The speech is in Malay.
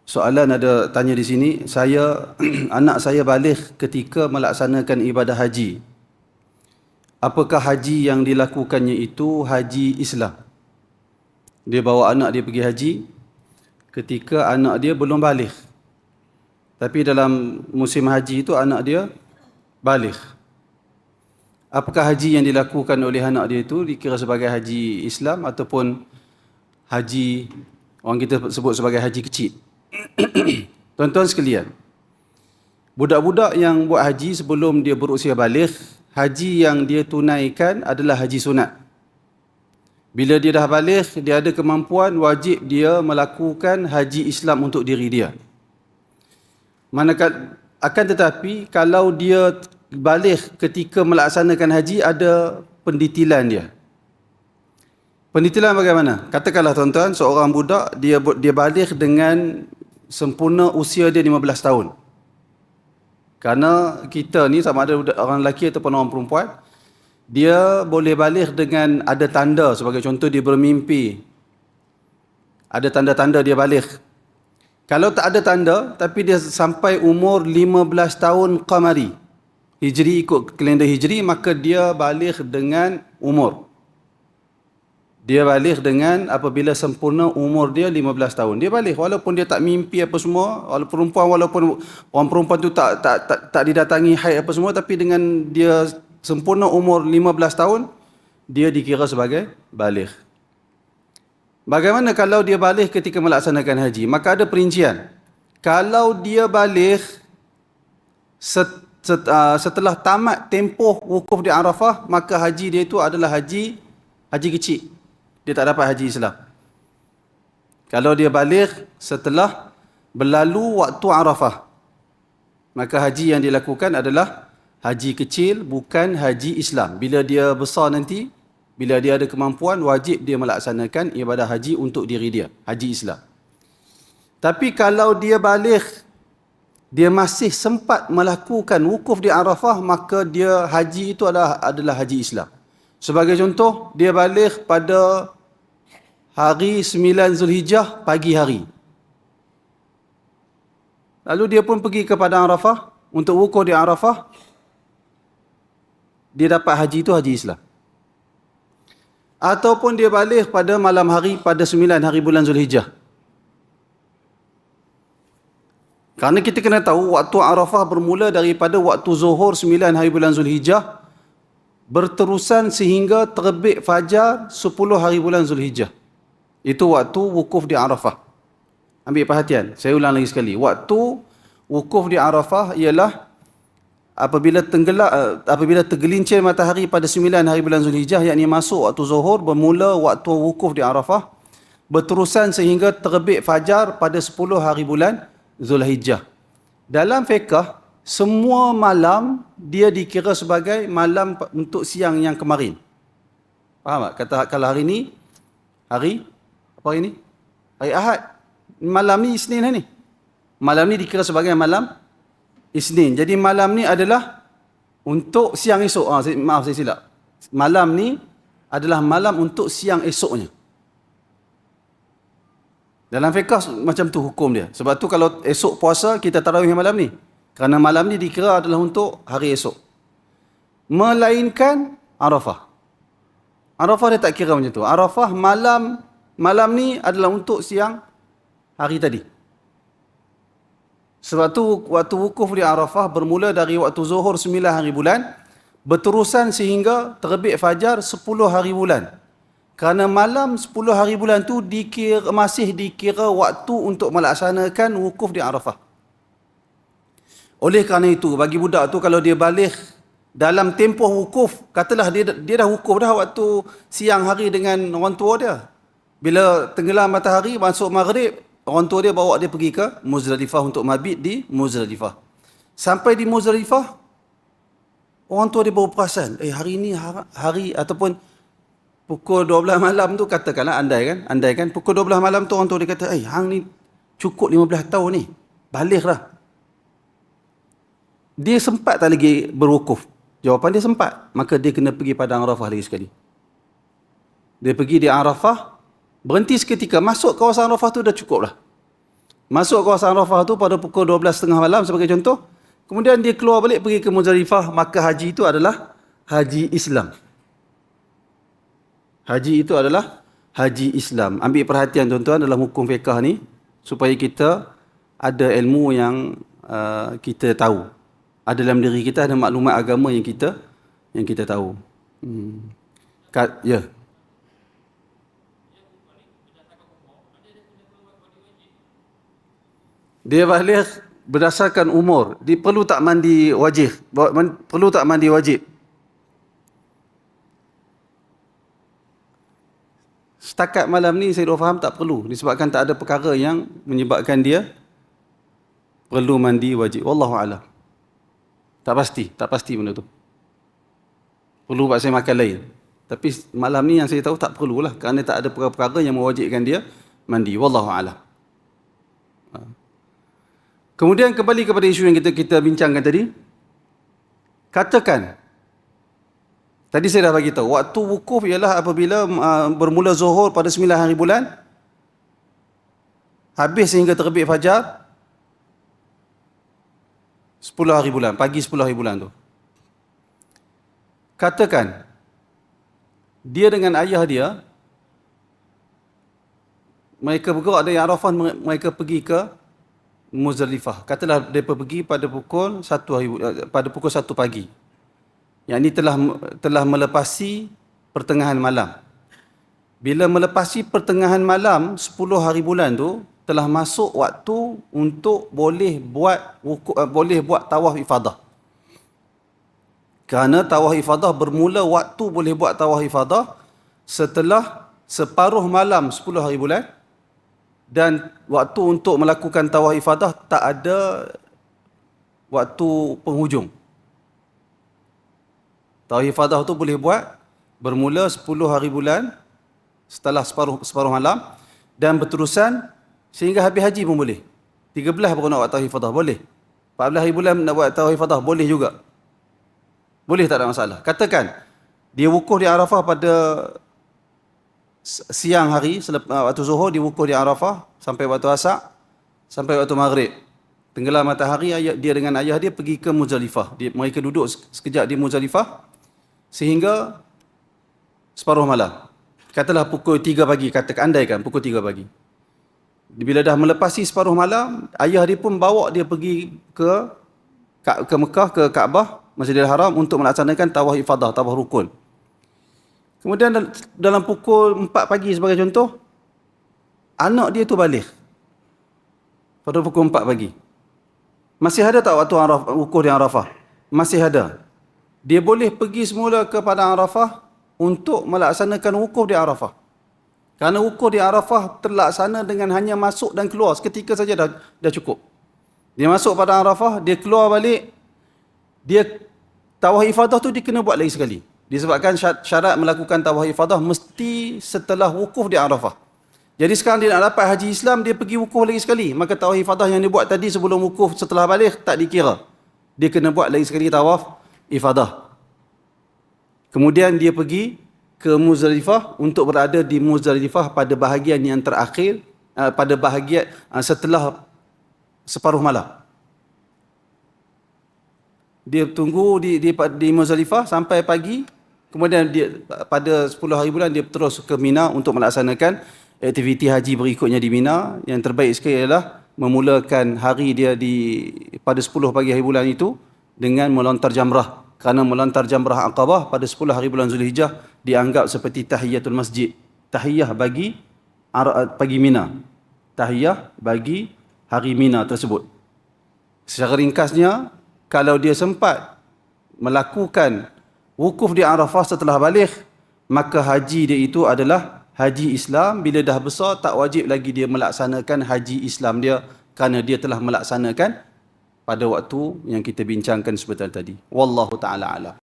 Soalan ada tanya di sini, anak saya baligh ketika melaksanakan ibadah haji. Apakah haji yang dilakukannya itu haji Islam? Dia bawa anak dia pergi haji ketika anak dia belum baligh. Tapi dalam musim haji itu anak dia baligh. Apakah haji yang dilakukan oleh anak dia itu dikira sebagai haji Islam ataupun haji orang kita sebut sebagai haji kecil? Tuan-tuan sekalian, budak-budak yang buat haji sebelum dia berusia baligh, haji yang dia tunaikan adalah haji sunat. Bila dia dah baligh, dia ada kemampuan, wajib dia melakukan haji Islam untuk diri dia. Manakala akan tetapi kalau dia baligh ketika melaksanakan haji, ada pendetilan dia. Pendetilan bagaimana? Katakanlah tuan-tuan, seorang budak dia baligh dengan sempurna usia dia 15 tahun. Kerana kita ni sama ada orang lelaki ataupun orang perempuan, dia boleh baligh dengan ada tanda, sebagai contoh dia bermimpi. Ada tanda-tanda dia baligh. Kalau tak ada tanda tapi dia sampai umur 15 tahun qamari, Hijri, ikut kalender Hijri, maka dia baligh dengan umur. Dia baligh dengan apabila sempurna umur dia 15 tahun. Dia baligh walaupun dia tak mimpi apa semua, walaupun orang perempuan tu tak didatangi haid apa semua, tapi dengan dia sempurna umur 15 tahun, dia dikira sebagai baligh. Bagaimana kalau dia baligh ketika melaksanakan haji? Maka ada perincian. Kalau dia baligh setelah tamat tempoh wukuf di Arafah, maka haji dia itu adalah haji kecil. Dia tak dapat haji Islam. Kalau dia baligh setelah berlalu waktu Arafah, maka haji yang dilakukan adalah haji kecil, bukan haji Islam. Bila dia besar nanti, bila dia ada kemampuan, wajib dia melaksanakan ibadah haji untuk diri dia, haji Islam. Tapi kalau dia baligh, dia masih sempat melakukan wukuf di Arafah, maka dia haji itu adalah haji Islam. Sebagai contoh, dia baligh pada hari 9 Zulhijjah pagi hari. Lalu dia pun pergi ke padang Arafah untuk wukuf di Arafah. Dia dapat haji itu haji Islam. Ataupun dia baligh pada malam hari pada 9 hari bulan Zulhijjah. Kerana kita kena tahu waktu Arafah bermula daripada waktu zuhur 9 hari bulan Zulhijjah berterusan sehingga terbit fajar 10 hari bulan Zulhijjah. Itu waktu wukuf di Arafah. Ambil perhatian, saya ulang lagi sekali. Waktu wukuf di Arafah ialah apabila tergelincir matahari pada 9 hari bulan Zulhijjah, yakni masuk waktu zuhur, bermula waktu wukuf di Arafah, berterusan sehingga terbit fajar pada 10 hari bulan Zulhijjah. Dalam fiqh, semua malam dia dikira sebagai malam untuk siang yang kemarin. Faham tak? Kata kalau hari ni, hari Ahad. Malam ni Isnin ni. Malam ni dikira sebagai malam Isnin. Jadi malam ni adalah untuk siang esok. Maaf saya silap. Malam ni adalah malam untuk siang esoknya. Dalam fiqh macam tu hukum dia. Sebab tu kalau esok puasa kita tarawih malam ni. Kerana malam ni dikira adalah untuk hari esok. Melainkan Arafah. Arafah dia tak kira macam tu. Arafah malam ni adalah untuk siang hari tadi. Sebab tu waktu wukuf di Arafah bermula dari waktu zuhur 9 hari bulan, berterusan sehingga terbit fajar 10 hari bulan. Kerana malam 10 hari bulan tu masih dikira waktu untuk melaksanakan wukuf di Arafah. Oleh kerana itu, bagi budak tu kalau dia baligh dalam tempoh wukuf, katalah dia dah wukuf dah waktu siang hari dengan orang tua dia. Bila tenggelam matahari, masuk maghrib, orang tua dia bawa dia pergi ke Muzdalifah untuk mabit di Muzdalifah. Sampai di Muzdalifah, orang tua dia baru perasan, hari ni hari ataupun pukul 12 malam tu, katakanlah andai kan pukul 12 malam tu orang tua dia kata, hang ni cukup 15 tahun ni, baligh dah. Dia sempat tak lagi berwukuf? Jawapan dia sempat. Maka dia kena pergi padang Arafah lagi sekali. Dia pergi di Arafah, berhenti seketika, masuk kawasan Arafah tu dah cukup lah. Masuk kawasan Arafah tu pada pukul 12.30 malam sebagai contoh. Kemudian dia keluar balik pergi ke Muzdalifah, maka haji itu adalah haji Islam. Haji itu adalah haji Islam. Ambil perhatian tuan-tuan dalam hukum fiqh ni supaya kita ada ilmu yang kita tahu. Ada dalam diri kita ada maklumat agama yang kita tahu. Ya. Dia balik berdasarkan umur. Dia perlu tak mandi wajib? Perlu tak mandi wajib? Setakat malam ni saya faham tak perlu. Disebabkan tak ada perkara yang menyebabkan dia perlu mandi wajib. Wallahu'alam. Tak pasti benda tu. Perlu buat saya makan lain. Tapi malam ni yang saya tahu tak perlulah. Kerana tak ada perkara-perkara yang mewajibkan dia mandi. Wallahu'alam. Kemudian kembali kepada isu yang kita bincangkan tadi. Katakan, tadi saya dah bagi tahu, waktu wukuf ialah apabila bermula zuhur pada 9 hari bulan, habis sehingga terbit fajar 10 hari bulan, pagi 10 hari bulan tu. Katakan, dia dengan ayah dia, mereka bergerak dari Arafah, mereka pergi ke Muzdalifah. Katalah mereka pergi pada pukul 1 pagi. Yang ini telah melepasi pertengahan malam. Bila melepasi pertengahan malam 10 hari bulan tu, telah masuk waktu untuk boleh buat tawaf ifadah. Kerana tawaf ifadah bermula waktu boleh buat tawaf ifadah setelah separuh malam 10 hari bulan, dan waktu untuk melakukan tawaf ifadah tak ada waktu penghujung. Tawaf ifadah tu boleh buat bermula 10 hari bulan setelah separuh malam dan berterusan sehingga habis haji pun boleh. 13 baru nak buat tawaf ifadah boleh. 14 hari bulan nak buat tawaf ifadah boleh juga. Boleh, tak ada masalah. Katakan dia wukuf di Arafah pada siang hari, waktu zuhur dia wukuf di Arafah sampai waktu asar, sampai waktu maghrib. Tenggelam matahari, dia dengan ayah dia pergi ke Muzdalifah. Mereka duduk sekejap di Muzdalifah sehingga separuh malam. Katalah pukul 3 pagi, andaikan pukul 3 pagi. Bila dah melepasi separuh malam, ayah dia pun bawa dia pergi ke Mekah, ke Kaabah, Masjidil Haram untuk melaksanakan tawaf ifadah, tawaf rukun. Kemudian dalam pukul 4 pagi sebagai contoh, anak dia tu balik. Pada pukul 4 pagi. Masih ada tak waktu wukuf di Arafah? Masih ada. Dia boleh pergi semula ke Padang Arafah untuk melaksanakan wukuf di Arafah. Kerana wukuf di Arafah terlaksana dengan hanya masuk dan keluar. Seketika saja dah cukup. Dia masuk Padang Arafah, dia keluar balik, dia tawaf ifadah tu dia kena buat lagi sekali. Disebabkan syarat melakukan tawaf ifadah mesti setelah wukuf di Arafah. Jadi sekarang dia nak dapat haji Islam, dia pergi wukuf lagi sekali. Maka tawaf ifadah yang dia buat tadi sebelum wukuf setelah balik tak dikira. Dia kena buat lagi sekali tawaf ifadah. Kemudian dia pergi ke Muzdalifah untuk berada di Muzdalifah pada bahagian yang terakhir, pada bahagian setelah separuh malam. Dia tunggu di Muzdalifah sampai pagi. Kemudian dia pada 10 hari bulan dia terus ke Mina untuk melaksanakan aktiviti haji berikutnya di Mina. Yang terbaik sekali adalah memulakan hari dia pada 10 pagi hari bulan itu dengan melontar jamrah. Kerana melontar jamrah Aqabah pada 10 hari bulan Zulhijjah dianggap seperti tahiyatul masjid. Tahiyah bagi Mina. Tahiyah bagi hari Mina tersebut. Secara ringkasnya, kalau dia sempat melakukan wukuf di Arafah setelah balik, maka haji dia itu adalah haji Islam. Bila dah besar, tak wajib lagi dia melaksanakan haji Islam dia kerana dia telah melaksanakan pada waktu yang kita bincangkan sebentar tadi. Wallahu ta'ala alam.